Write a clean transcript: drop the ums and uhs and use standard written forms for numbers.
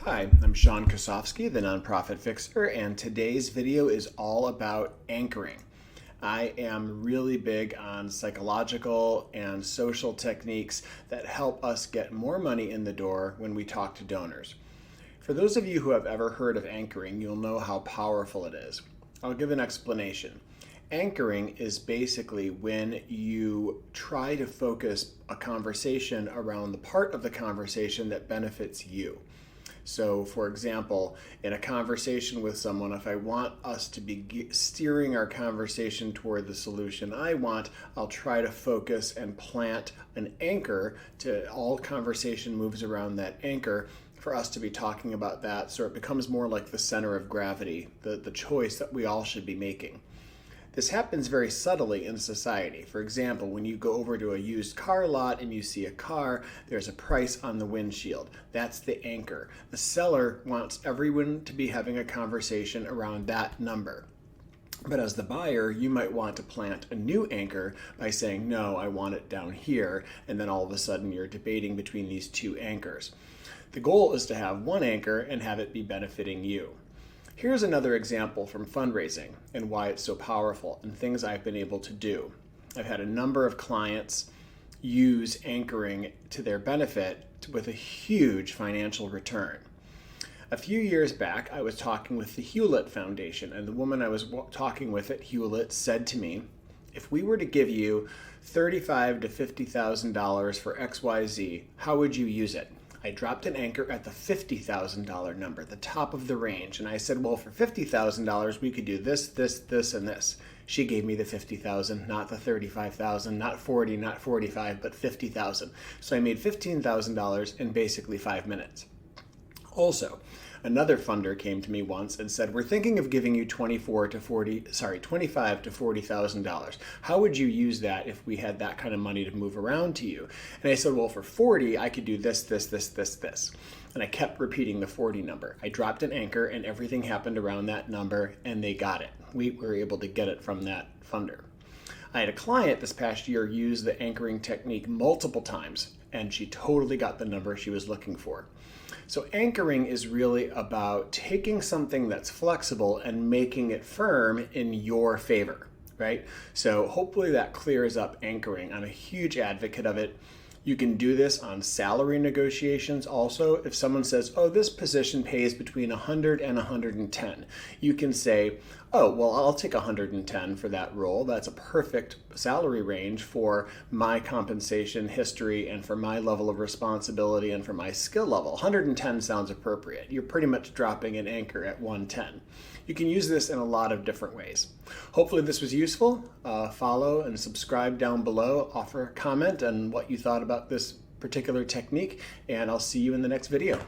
Hi, I'm Sean Kosofsky, the Nonprofit Fixer, and today's video is all about anchoring. I am really big on psychological and social techniques that help us get more money in the door when we talk to donors. For those of you who have ever heard of anchoring, you'll know how powerful it is. I'll give an explanation. Anchoring is basically when you try to focus a conversation around the part of the conversation that benefits you. So, for example, in a conversation with someone, if I want us to be steering our conversation toward the solution I want, I'll try to focus and plant an anchor to all conversation moves around that anchor for us to be talking about that, so it becomes more like the center of gravity, the choice that we all should be making. This happens very subtly in society. For example, when you go over to a used car lot and you see a car, there's a price on the windshield. That's the anchor. The seller wants everyone to be having a conversation around that number. But as the buyer, you might want to plant a new anchor by saying, no, I want it down here. And then all of a sudden you're debating between these two anchors. The goal is to have one anchor and have it be benefiting you. Here's another example from fundraising and why it's so powerful and things I've been able to do. I've had a number of clients use anchoring to their benefit with a huge financial return. A few years back, I was talking with the Hewlett Foundation, and the woman I was talking with at Hewlett said to me, if we were to give you $35,000 to $50,000 for XYZ, how would you use it? I dropped an anchor at the $50,000 number, the top of the range. And I said, well, for $50,000, we could do this, this, this, and this. She gave me the $50,000, not the $35,000, not 40, not 45, but $50,000. So I made $15,000 in basically 5 minutes. Also, another funder came to me once and said, we're thinking of giving you $25,000 to $40,000. How would you use that if we had that kind of money to move around to you? And I said, well, for 40, I could do this, this, this, this, this. And I kept repeating the 40 number. I dropped an anchor and everything happened around that number and they got it. We were able to get it from that funder. I had a client this past year use the anchoring technique multiple times and she totally got the number she was looking for. So anchoring is really about taking something that's flexible and making it firm in your favor, right? So hopefully that clears up anchoring. I'm a huge advocate of it. You can do this on salary negotiations also. If someone says, oh, this position pays between 100 and 110, you can say, oh, well, I'll take 110 for that role. That's a perfect salary range for my compensation history and for my level of responsibility and for my skill level. 110 sounds appropriate. You're pretty much dropping an anchor at 110. You can use this in a lot of different ways. Hopefully this was useful. Follow and subscribe down below. Offer a comment on what you thought about this particular technique, and I'll see you in the next video.